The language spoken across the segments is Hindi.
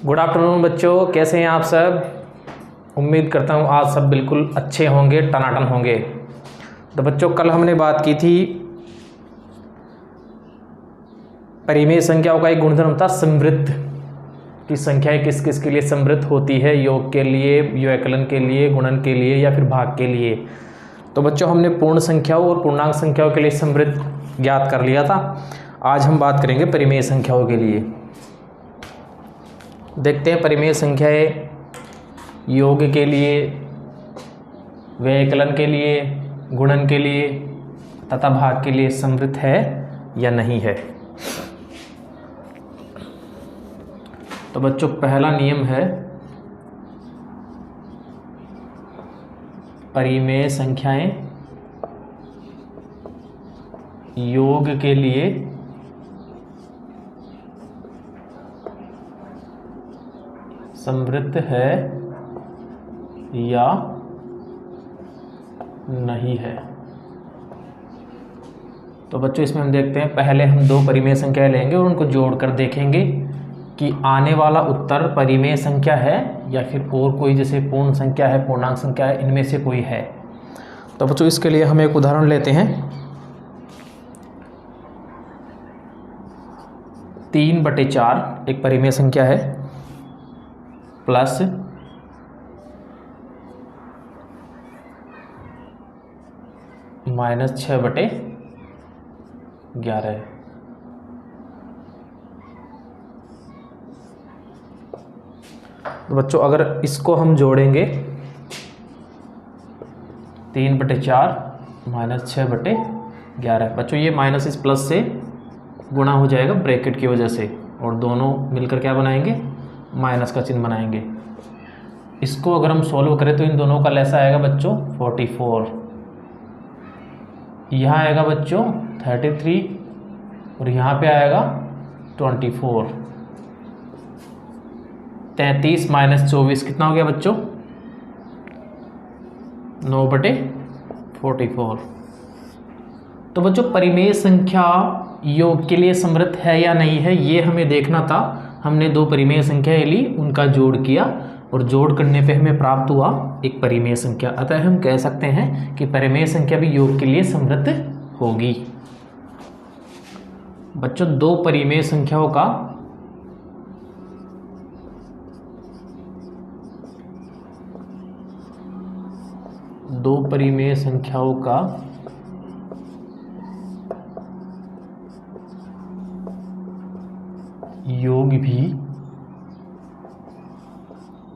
गुड आफ्टरनून बच्चों, कैसे हैं आप सब। उम्मीद करता हूँ आज सब बिल्कुल अच्छे होंगे, टनाटन होंगे। तो बच्चों, कल हमने बात की थी परिमेय संख्याओं का एक गुणधर्म था समृद्ध, कि संख्याएं किस किस के लिए समृद्ध होती है, योग के लिए, व्युत्कलन के लिए, गुणन के लिए या फिर भाग के लिए। तो बच्चों, हमने पूर्ण संख्याओं और पूर्णांक संख्याओं के लिए समृद्ध ज्ञात कर लिया था। आज हम बात करेंगे परिमेय संख्याओं के लिए। देखते हैं परिमेय संख्याएं योग के लिए, व्युत्कलन के लिए, गुणन के लिए तथा भाग के लिए समृद्ध है या नहीं है। तो बच्चों, पहला नियम है परिमेय संख्याएं योग के लिए समृद्ध है या नहीं है। तो बच्चों, इसमें हम देखते हैं, पहले हम दो परिमेय संख्याएं लेंगे और उनको जोड़कर देखेंगे कि आने वाला उत्तर परिमेय संख्या है या फिर और कोई, जैसे पूर्ण संख्या है, पूर्णांक संख्या है, इनमें से कोई है। तो बच्चों, इसके लिए हम एक उदाहरण लेते हैं। 3/4 एक परिमेय संख्या है, प्लस -6/11 है। तो बच्चों, अगर इसको हम जोड़ेंगे 3/4 -6/11, बच्चों ये माइनस इस प्लस से गुणा हो जाएगा ब्रैकेट की वजह से, और दोनों मिलकर क्या बनाएंगे, माइनस का चिन्ह बनाएंगे। इसको अगर हम सॉल्व करें तो इन दोनों का लैसा आएगा बच्चों 44, यहाँ आएगा बच्चों 33 और यहाँ पे आएगा 24। 33 - 24 कितना हो गया बच्चों, 9/44। तो बच्चों, परिमेय संख्या योग के लिए समृद्ध है या नहीं है, ये हमें देखना था। हमने दो परिमेय संख्याएं ली, उनका जोड़ किया और जोड़ करने पे हमें प्राप्त हुआ एक परिमेय संख्या। अतः हम कह सकते हैं कि परिमेय संख्या भी योग के लिए समृद्ध होगी। बच्चों, दो परिमेय संख्याओं का योग भी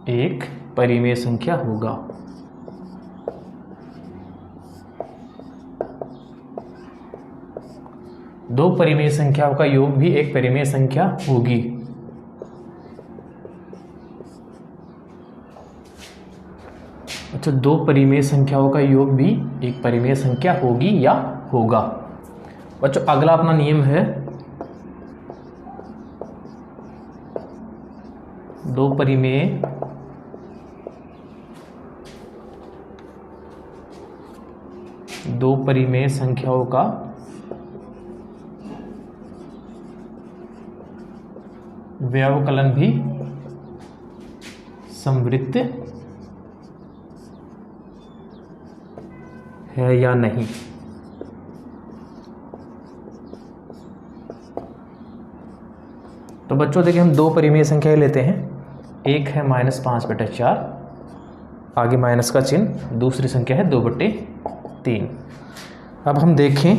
एक परिमेय संख्या होगा। दो परिमेय संख्याओं का योग भी एक परिमेय संख्या होगी। अच्छा, दो परिमेय संख्याओं का योग भी एक परिमेय संख्या होगी या होगा। बच्चों, अगला अपना नियम है, दो परिमेय संख्याओं का व्यवकलन भी समृद्ध है या नहीं। तो बच्चों देखिए, हम दो परिमेय संख्याएं लेते हैं। एक है -5/4, आगे माइनस का चिन्ह, दूसरी संख्या है 2/3। अब हम देखें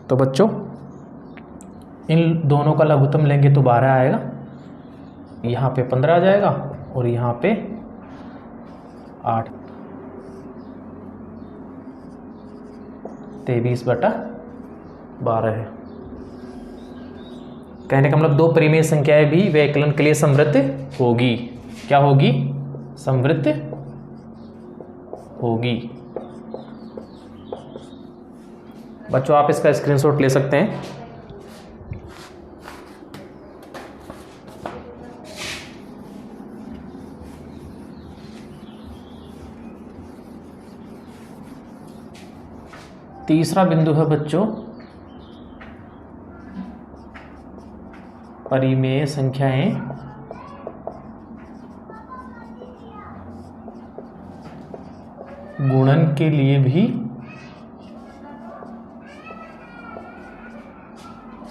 तो बच्चों, इन दोनों का लघुत्तम लेंगे तो 12 आएगा, यहाँ पे 15 आ जाएगा और यहाँ पे 8, 23/12 है। कहने का मतलब दो परिमेय संख्याएं भी व्युत्कलन के लिए समृद्ध होगी। क्या होगी, समृद्ध होगी। बच्चों, आप इसका स्क्रीनशॉट ले सकते हैं। तीसरा बिंदु है बच्चों परिमेय संख्याएं गुणन के लिए भी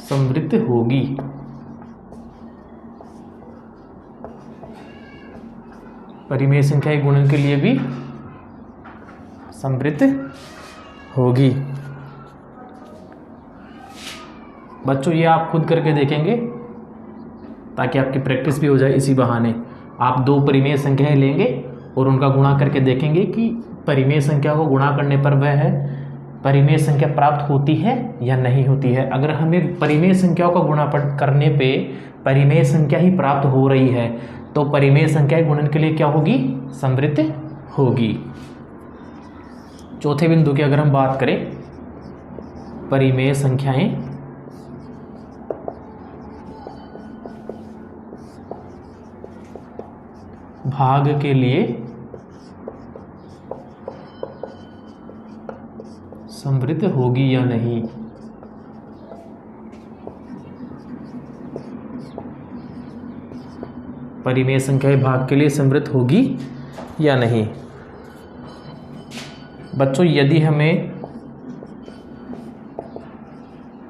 समृद्ध होगी। परिमेय संख्या गुणन के लिए भी समृद्ध होगी। बच्चों ये आप खुद करके देखेंगे ताकि आपकी प्रैक्टिस भी हो जाए। इसी बहाने आप दो परिमेय संख्याएं लेंगे और उनका गुणा करके देखेंगे कि परिमेय संख्या को गुणा करने पर वह परिमेय संख्या प्राप्त होती है या नहीं होती है। अगर हमें परिमेय संख्याओं का गुणा करने पे परिमेय संख्या ही प्राप्त हो रही है तो परिमेय संख्या गुणन के लिए क्या होगी? समृद्ध होगी। चौथे बिंदु की अगर हम बात करें, परिमेय संख्याएं भाग के लिए समृद्ध होगी या नहीं। परिमेय संख्याएं भाग के लिए समृद्ध होगी या नहीं। बच्चों यदि हमें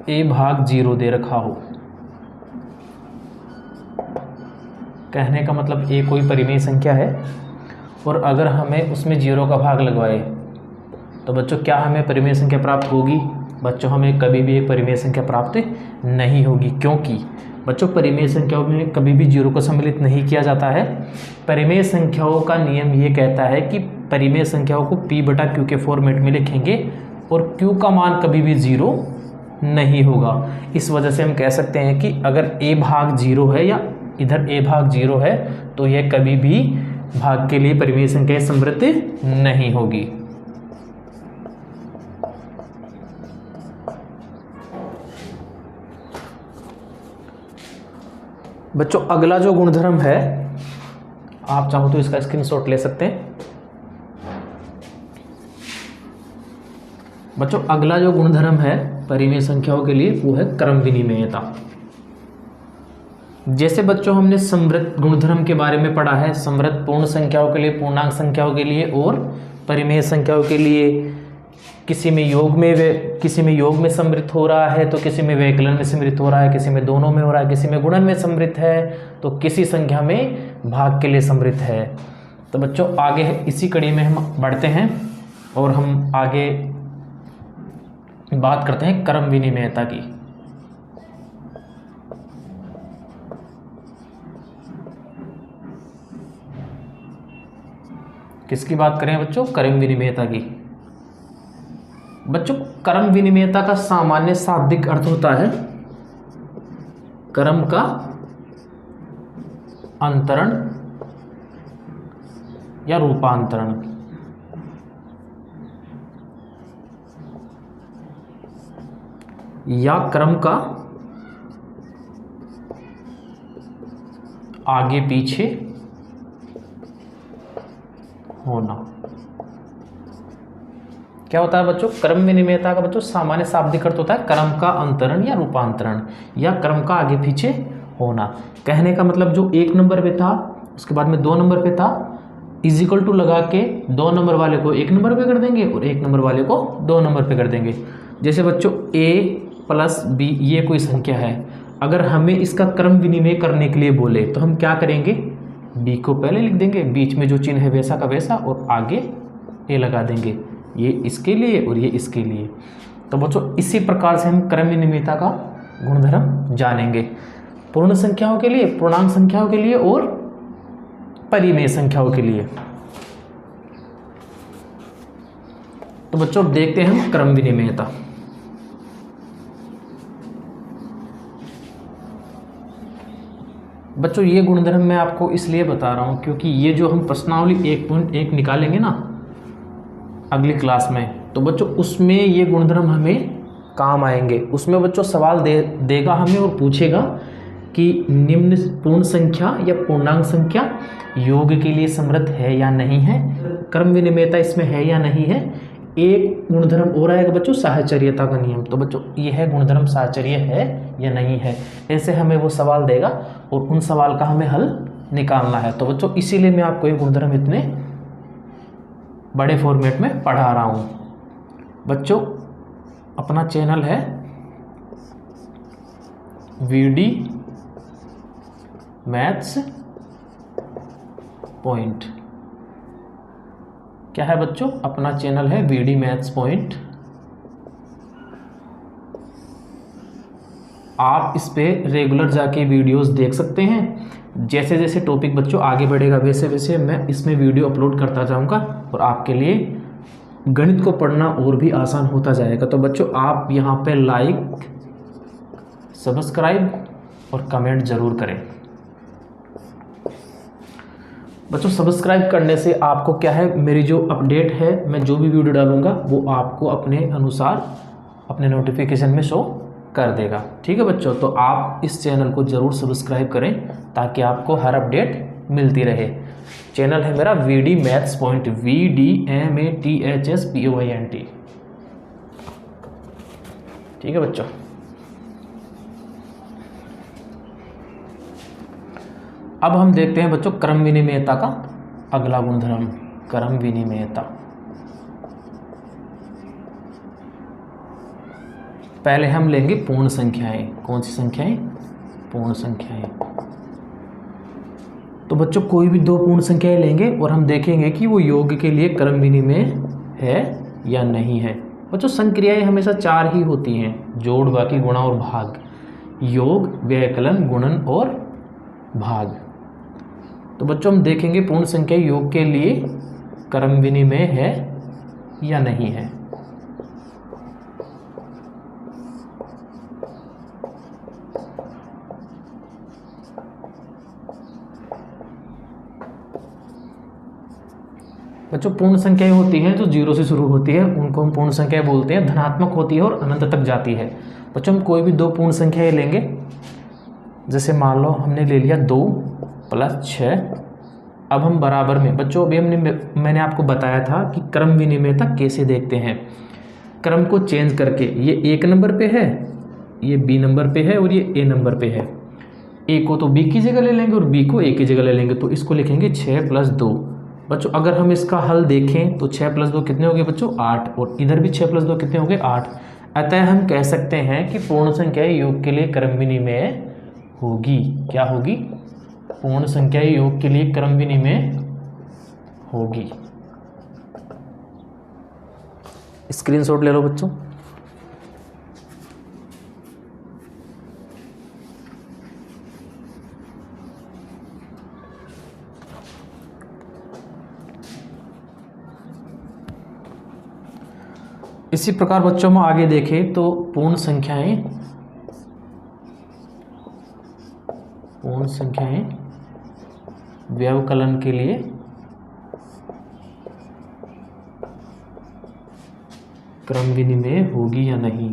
a भाग 0 दे रखा हो, कहने का मतलब a कोई परिमेय संख्या है और अगर हमें उसमें 0 का भाग लगवाए तो बच्चों क्या हमें परिमेय संख्या प्राप्त होगी? बच्चों हमें कभी भी एक परिमेय संख्या प्राप्त नहीं होगी, क्योंकि बच्चों परिमेय संख्याओं में कभी भी 0 को सम्मिलित नहीं किया जाता है। परिमेय संख्याओं का नियम ये कहता है कि परिमेय संख्याओं को p/q के फॉर्मेट में लिखेंगे और q का मान कभी भी 0 नहीं होगा। इस वजह से हम कह सकते हैं कि अगर a भाग 0 है या इधर a भाग 0 है तो यह कभी भी भाग के लिए परिमेय संख्या समृद्ध नहीं होगी। बच्चों अगला जो गुणधर्म है, आप चाहो तो इसका स्क्रीनशॉट ले सकते हैं। बच्चों अगला जो गुणधर्म है परिमेय संख्याओं के लिए वो है क्रम विनिमेयता। जैसे बच्चों हमने समृद्ध गुणधर्म के बारे में पढ़ा है, समृद्ध पूर्ण संख्याओं के लिए, पूर्णांक संख्याओं के लिए और परिमेय संख्याओं के लिए किसी में योग में समृद्ध हो रहा है तो किसी में व्यकलन में समृद्ध हो रहा है, किसी में दोनों में हो रहा है, किसी में गुणन में समृद्ध है तो किसी संख्या में भाग के लिए समृद्ध है। तो बच्चों आगे इसी कड़ी में हम बढ़ते हैं और हम आगे बात करते हैं क्रम विनिमेयता की। किसकी बात करें बच्चों? क्रम विनिमेयता की। बच्चों क्रम विनिमेयता का सामान्य शाब्दिक अर्थ होता है क्रम का अंतरण या रूपांतरण। या क्रम का आगे पीछे होना। क्या होता है बच्चों? क्रम विनिमेयता का बच्चों सामान्य शाब्दिक अर्थ होता है क्रम का अंतरण या रूपांतरण या क्रम का आगे पीछे होना। कहने का मतलब जो 1 नंबर पे था उसके बाद में 2 नंबर पे था, इजिकल टू लगा के 2 नंबर वाले को 1 नंबर पे कर देंगे और 1 नंबर वाले को 2 नंबर पे कर देंगे। जैसे बच्चों a + b ये कोई संख्या है, अगर हमें इसका क्रम विनिमय करने के लिए बोले तो हम क्या करेंगे? b को पहले लिख देंगे, बीच में जो चिन्ह है वैसा का वैसा और आगे a लगा देंगे, ये इसके लिए और ये इसके लिए। तो बच्चों इसी प्रकार से हम क्रम विनिमेयता का गुणधर्म जानेंगे पूर्ण संख्याओं के लिए, पूर्णांक संख्याओं के लिए और परिमेय संख्याओं के लिए। तो बच्चों अब देखते हैं हम क्रम विनिमेयता। बच्चों ये गुणधर्म मैं आपको इसलिए बता रहा हूं क्योंकि ये जो हम प्रश्नावली 1.1 निकालेंगे ना अगली क्लास में, तो बच्चों उसमें ये गुणधर्म हमें काम आएंगे। उसमें बच्चों सवाल देगा हमें और पूछेगा कि निम्न पूर्ण संख्या या पूर्णांक संख्या योग के लिए समृद्ध है या नहीं है, क्रम विनिमेयता इसमें है या नहीं है। एक गुणधर्म हो आएगा बच्चों साहचर्यता का नियम। तो बच्चों यह गुणधर्म साहचर्य है या नहीं है, ऐसे हमें वो सवाल देगा और उन सवाल का हमें हल निकालना है। तो बच्चों इसीलिए मैं आपको ये गुणधर्म इतने बड़े फॉर्मेट में पढ़ा रहा हूँ। बच्चों अपना चैनल है VD मैथ्स पॉइंट। क्या है बच्चों? अपना चैनल है VD मैथ्स पॉइंट। आप इस पे रेगुलर जाके वीडियोस देख सकते हैं। जैसे जैसे टॉपिक बच्चों आगे बढ़ेगा वैसे वैसे मैं इसमें वीडियो अपलोड करता जाऊंगा और आपके लिए गणित को पढ़ना और भी आसान होता जाएगा। तो बच्चों आप यहाँ पे लाइक, सब्सक्राइब और कमेंट ज़रूर करें। बच्चों सब्सक्राइब करने से आपको क्या है, मेरी जो अपडेट है, मैं जो भी वीडियो डालूंगा वो आपको अपने अनुसार अपने नोटिफिकेशन में शो कर देगा। ठीक है बच्चों, तो आप इस चैनल को ज़रूर सब्सक्राइब करें ताकि आपको हर अपडेट मिलती रहे। चैनल है मेरा VD मैथ्स पॉइंट, VDMATHSPOINT। ठीक है बच्चों, अब हम देखते हैं बच्चों क्रम विनिमयता का अगला गुणधर्म, क्रम विनिमयता। पहले हम लेंगे पूर्ण संख्याएं। कौन सी संख्याएं? पूर्ण संख्याएं। तो बच्चों कोई भी दो पूर्ण संख्याएं लेंगे और हम देखेंगे कि वो योग के लिए क्रम विनिमय है या नहीं है। बच्चों संक्रियाएं हमेशा चार ही होती हैं, जोड़, बाकी, गुणा और भाग। योग, व्यवकलन, गुणन और भाग। तो बच्चों हम देखेंगे पूर्ण संख्या योग के लिए क्रम विनिमय है या नहीं है। बच्चों पूर्ण संख्याएं होती हैं जो 0 से शुरू होती है, उनको हम पूर्ण संख्या बोलते हैं। धनात्मक होती है और अनंत तक जाती है। बच्चों हम कोई भी दो पूर्ण संख्याएं लेंगे, जैसे मान लो हमने ले लिया 2 + 6। अब हम बराबर में, बच्चों अभी मैंने आपको बताया था कि क्रम विनिमयता कैसे देखते हैं। क्रम को चेंज करके, ये 1 नंबर पे है, ये B नंबर पे है और ये A नंबर पे है। A को तो B की जगह ले लेंगे और B को A की जगह ले लेंगे, तो इसको लिखेंगे 6 + 2। बच्चों अगर हम इसका हल देखें तो 6 + 2 कितने हो गए बच्चों? 8। और इधर भी 6 + 2 कितने हो गए? 8। अतः हम कह सकते हैं कि पूर्ण संख्या योग के लिए क्रम विनिमय होगी। क्या होगी? पूर्ण संख्या योग के लिए क्रम विनिमय होगी। स्क्रीनशॉट ले लो बच्चों। इसी प्रकार बच्चों में आगे देखें तो पूर्ण संख्याएं व्यवकलन के लिए क्रम विनिमय होगी या नहीं।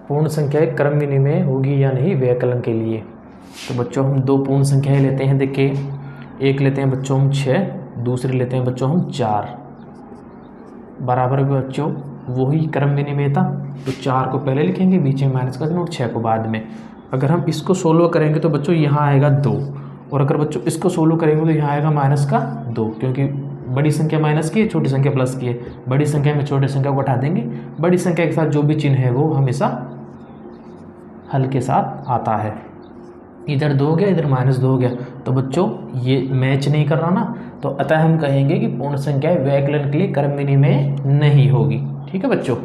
पूर्ण संख्याएं क्रम विनिमय होगी या नहीं व्यवकलन के लिए। तो बच्चों हम दो पूर्ण संख्याएं लेते हैं। देखिए एक लेते हैं बच्चों हम 6, दूसरी लेते हैं बच्चों हम 4। बराबर में बच्चों वही क्रम विनिमयता। तो 4 को पहले लिखेंगे, बीच में माइनस कर देना और 6 को बाद में। अगर हम इसको सोल्व करेंगे तो बच्चों यहाँ आएगा 2, और अगर बच्चों इसको सोल्व करेंगे तो यहाँ आएगा -2, क्योंकि बड़ी संख्या माइनस की है, छोटी संख्या प्लस की है। बड़ी संख्या में छोटी संख्या को हटा देंगे। बड़ी संख्या के साथ जो भी चिन्ह है वो हमेशा हल के साथ आता है। इधर 2 हो गया, इधर -2 हो गया, तो बच्चों ये मैच नहीं कर रहा ना। तो अतः हम कहेंगे कि पूर्ण संख्या व्यवकलन के लिए क्रम विनिमय नहीं होगी। ठीक है बच्चों।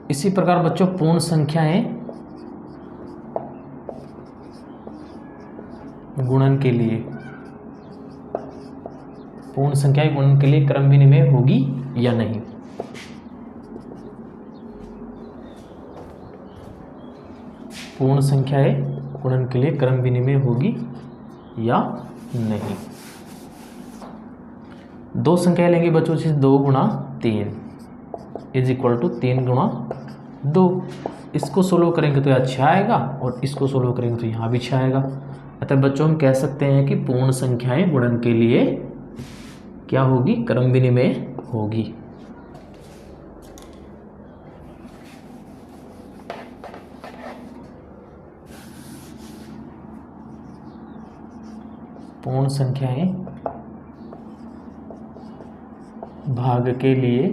इसी प्रकार बच्चों पूर्ण संख्याएं गुणन के लिए, पूर्ण संख्याएं गुणन के लिए क्रम विनिमय होगी या नहीं। पूर्ण संख्याएं गुणन के लिए क्रम विनिमय होगी या नहीं। दो संख्याएं लेंगे बच्चों, जैसे 2 × 3। इज इक्वल टू 3 गुणा 2। इसको सोल्व करेंगे तो यहाँ 6 आएगा और इसको सोल्व करेंगे तो यहाँ भी 6 आएगा। अतः बच्चों हम कह सकते हैं कि पूर्ण संख्याएं गुणन के लिए क्या होगी, क्रम विनिमय होगी। पूर्ण संख्याएं भाग के लिए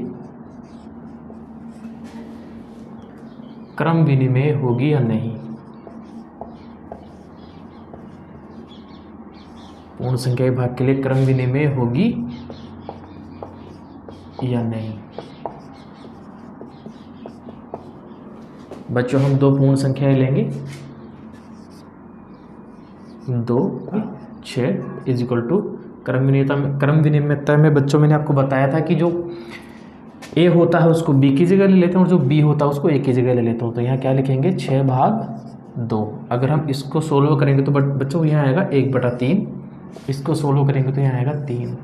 क्रम विनिमय होगी या नहीं। पूर्ण संख्याएं भाग के लिए क्रम विनिमय होगी या नहीं। बच्चों हम दो पूर्ण संख्याएं लेंगे, 2, 6 इज इक्वल टू क्रम विनिमयता में बच्चों मैंने आपको बताया था कि जो ए होता है उसको बी की जगह ले लेते हैं और जो बी होता है उसको ए की जगह ले लेते हैं। तो यहाँ क्या लिखेंगे, 6/2। अगर हम इसको सोल्व करेंगे तो बच्चों यहाँ आएगा 1/3, इसको सोल्व करेंगे तो यहाँ आएगा 3।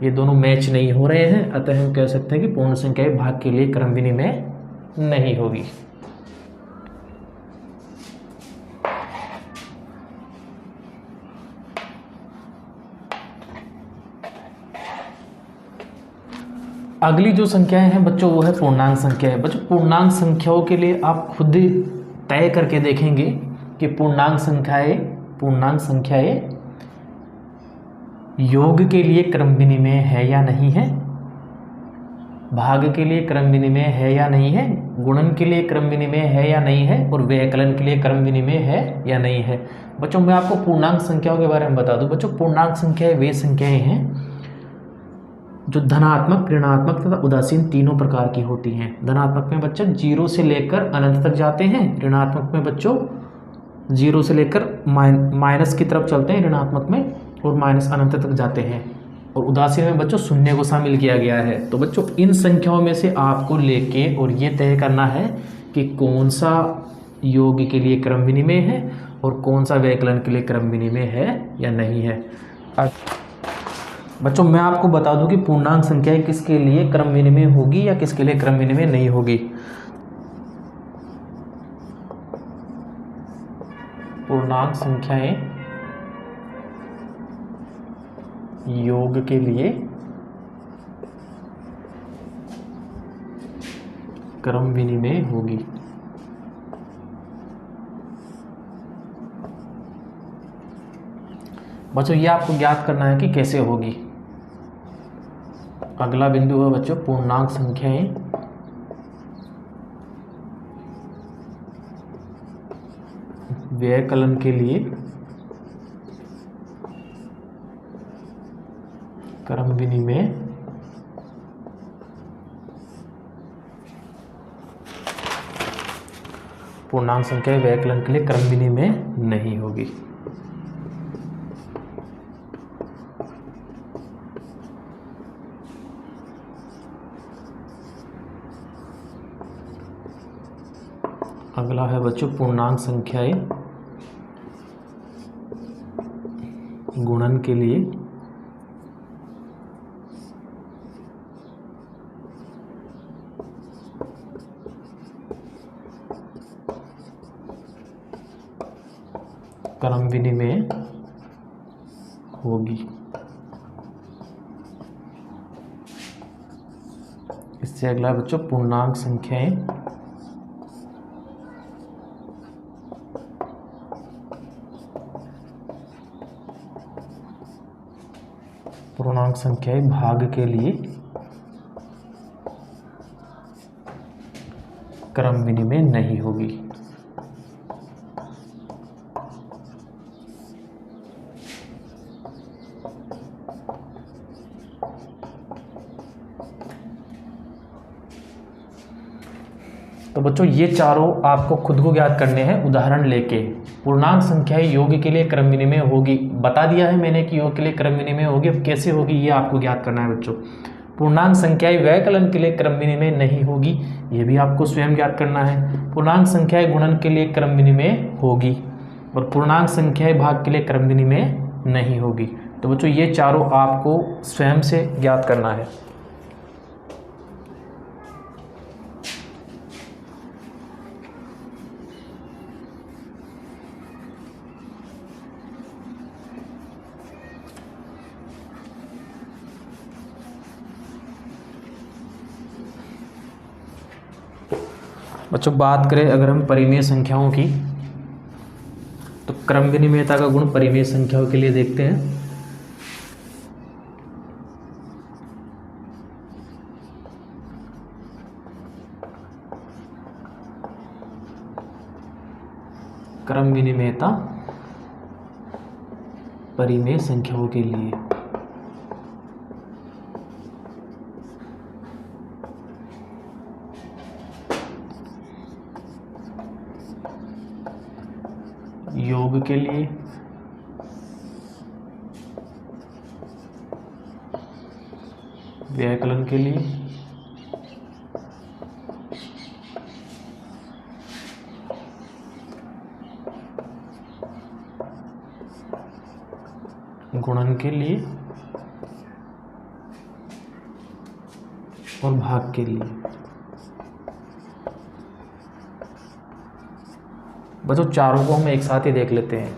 ये दोनों मैच नहीं हो रहे हैं, अतः हम कह सकते हैं कि पूर्ण संख्याएं भाग के लिए क्रम विनिमय नहीं होगी। अगली जो संख्याएं हैं बच्चों वो है पूर्णांक संख्या है। बच्चों पूर्णांक संख्याओं के लिए आप खुद तय करके देखेंगे कि पूर्णांक संख्याएं योग के लिए क्रम विनिमय है या नहीं है, भाग के लिए क्रम विनिमय है या नहीं है, गुणन के लिए क्रम विनिमय है या नहीं है और व्यवकलन के लिए क्रम विनिमय है या नहीं है। बच्चों मैं आपको पूर्णांक संख्याओं के बारे में बता दूं। बच्चों पूर्णांक संख्याएं वे संख्याएं हैं जो धनात्मक, ऋणात्मक तथा उदासीन तीनों प्रकार की होती हैं। धनात्मक में बच्चों 0 से लेकर अनंत तक जाते हैं, ऋणात्मक में बच्चों 0 से लेकर माइनस की तरफ चलते हैं ऋणात्मक में और माइनस अनंत तक जाते हैं, और उदासीन में बच्चों शून्य को शामिल किया गया है। तो बच्चों इन संख्याओं में से आपको लेके और ये तय करना है कि कौन सा योग के लिए क्रम विनिमय है और कौन सा व्यवकलन के लिए क्रम विनिमय है या नहीं है। बच्चों मैं आपको बता दूं कि पूर्णांक संख्याएं किसके लिए क्रम विनिमय होगी या किसके लिए क्रम विनिमय नहीं होगी। पूर्णांक संख्याएं योग के लिए क्रम विनिमय होगी। बच्चों ये आपको ज्ञात करना है कि कैसे होगी। अगला बिंदु है बच्चों पूर्णांक संख्याएं व्यवकलन के लिए क्रम विनिमय पूर्णांक संख्याएं व्यवकलन के लिए क्रम विनिमय नहीं होगी। अगला है बच्चों पूर्णांक संख्याएं गुणन के लिए क्रम विनिमय होगी। इससे अगला बच्चों पूर्णांक संख्याएं भाग के लिए क्रम विनिमय नहीं होगी। तो बच्चों ये चारों आपको खुद को ज्ञात करने हैं उदाहरण लेके। पूर्णांक संख्याएं योग के लिए क्रम विनिमय होगी, बता दिया है मैंने कि योग के लिए क्रम विनिमय होगी। अब कैसे होगी ये आपको ज्ञात करना है बच्चों। पूर्णांक संख्याएं व्यवकलन के लिए क्रम विनिमय नहीं होगी, ये भी आपको स्वयं ज्ञात करना है। पूर्णांक संख्याएं गुणन के लिए क्रम विनिमय होगी और पूर्णांक संख्याएं भाग के लिए क्रम विनिमय नहीं होगी। तो बच्चों ये चारों आपको स्वयं से ज्ञात करना है। बच्चों बात करें अगर हम परिमेय संख्याओं की, तो क्रम विनिमेयता का गुण परिमेय संख्याओं के लिए देखते हैं। क्रम विनिमेयता परिमेय संख्याओं के लिए योग के लिए व्याकलन के लिए गुणन के लिए और भाग के लिए। बच्चों चारों को हम एक साथ ही देख लेते हैं।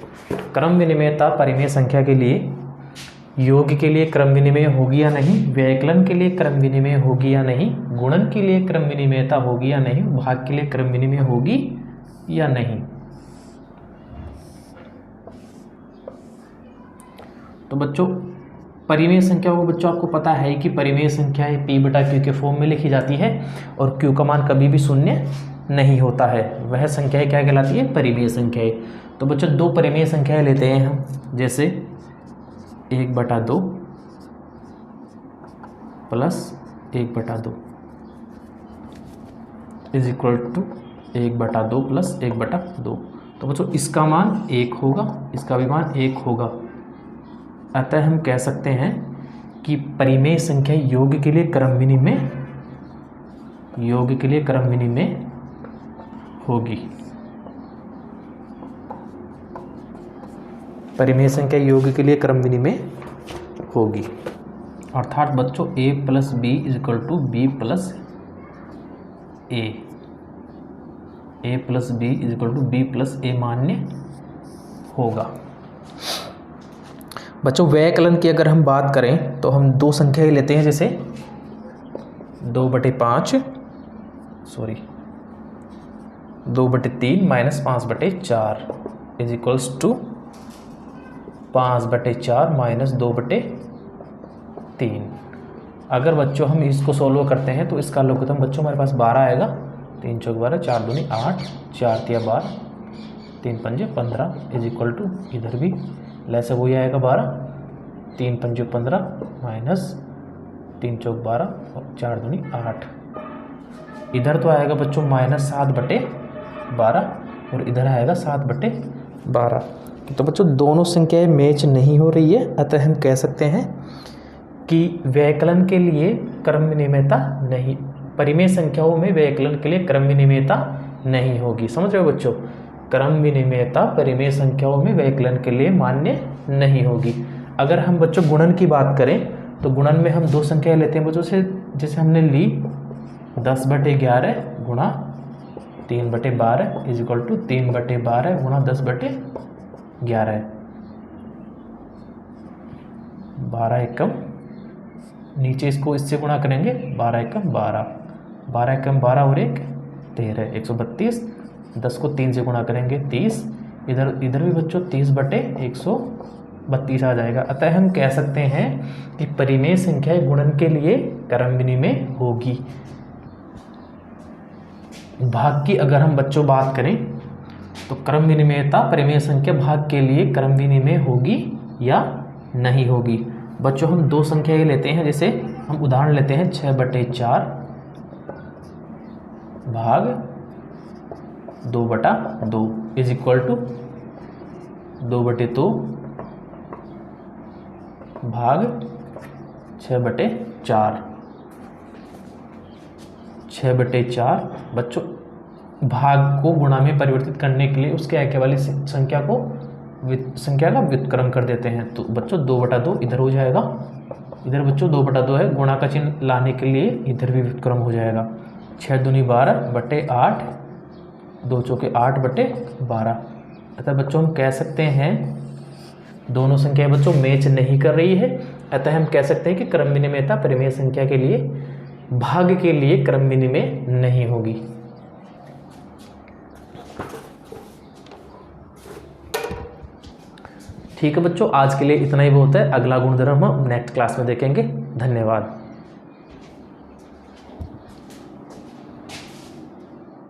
क्रम विनिमेयता परिमेय संख्या के लिए, योग के लिए क्रम विनिमेय होगी या नहीं, व्याकलन के लिए क्रम विनिमेय होगी या नहीं, गुणन के लिए क्रम विनिमेयता होगी या नहीं, भाग के लिए क्रम विनिमेय होगी या नहीं। तो बच्चों परिमेय संख्या को बच्चों आपको पता है कि परिमेय संख्या P/Q के फॉर्म में लिखी जाती है और Q का मान कभी भी शून्य नहीं होता है। वह संख्याएं क्या कहलाती है? परिमेय संख्याएं। तो बच्चों दो परिमेय संख्याएं लेते हैं हम, जैसे 1/2 plus 1/2 is equal to 1/2 plus 1/2। तो बच्चों इसका मान 1 होगा, इसका भी मान 1 होगा। अतः हम कह सकते हैं कि परिमेय संख्या योग के लिए क्रम विनिमेय होगी। परिमेय संख्या योग के लिए क्रम विनिमेय होगी, अर्थात बच्चों a plus B is equal to B plus A, a plus B is equal to B plus A मान्य होगा। बच्चों व्यकलन की अगर हम बात करें तो हम दो संख्याएं लेते हैं, जैसे 2/3 minus 5/4 is equals to 5/4 minus 2/3। अगर बच्चों हम इसको सोल्व करते हैं तो इसका लघुत्तम बच्चों हमारे पास 12 आएगा। 3 चौक 12, 4 दूनी 8, 4 तिया 12, 3 पंजे 15 इज इक्वल टू, इधर भी लैसे वही आएगा 12, 3 पंजे 15 माइनस 3 चौक 12 और 4 दूनी 8। इधर तो आएगा बच्चों माइनस 7/12 और इधर आएगा 7/12। तो बच्चों दोनों संख्याएं मैच नहीं हो रही है, अतः हम कह सकते हैं कि व्यकलन के लिए क्रम विनिमेयता नहीं, परिमेय संख्याओं में व्यकलन के लिए क्रम विनिमेयता नहीं होगी। समझ रहे हो बच्चों? क्रम विनिमेयता परिमेय संख्याओं में व्यकलन के लिए मान्य नहीं होगी। अगर हम बच्चों गुणन की बात करें तो गुणन में हम दो संख्याएं लेते हैं बच्चों से, जैसे हमने ली 10/11 गुणा 3/12 इज इक्वल टू 3/12 गुणा 10/11। 12 एकम, नीचे इसको इससे गुणा करेंगे, 12 एकम 12, 12 एकम 12 और 1 13, 132। 10 को 3 से गुणा करेंगे 30, इधर भी बच्चों 30/132 आ जाएगा। अतः हम कह सकते हैं कि परिमेय संख्या गुणन के लिए क्रम विनिमेय होगी। भाग की अगर हम बच्चों बात करें तो क्रम विनिमेयता परिमेय संख्या भाग के लिए क्रम विनिमेय होगी या नहीं होगी। बच्चों हम दो संख्याएं लेते हैं, जैसे हम उदाहरण लेते हैं 6/4 भाग 2/2 इज इक्वल टू 2/2 भाग 6/4। 6/4 बच्चों भाग को गुणा में परिवर्तित करने के लिए उसके आगे वाली संख्या का व्युत्क्रम कर देते हैं। तो बच्चों 2/2 इधर हो जाएगा, इधर बच्चों 2/2 है, गुणा का चिन्ह लाने के लिए इधर भी व्युत्क्रम हो जाएगा। 6 दूनी 12/8, 2 चौके 8/12। अतः बच्चों हम कह सकते हैं दोनों संख्याएं बच्चों मैच नहीं कर रही है, अतः हम कह सकते हैं कि क्रम विनिमेयता परिमेय संख्या के लिए भाग के लिए क्रम विनिमेय नहीं होगी। ठीक है बच्चों, आज के लिए इतना ही बहुत है। अगला गुणधर्म हम नेक्स्ट क्लास में देखेंगे। धन्यवाद।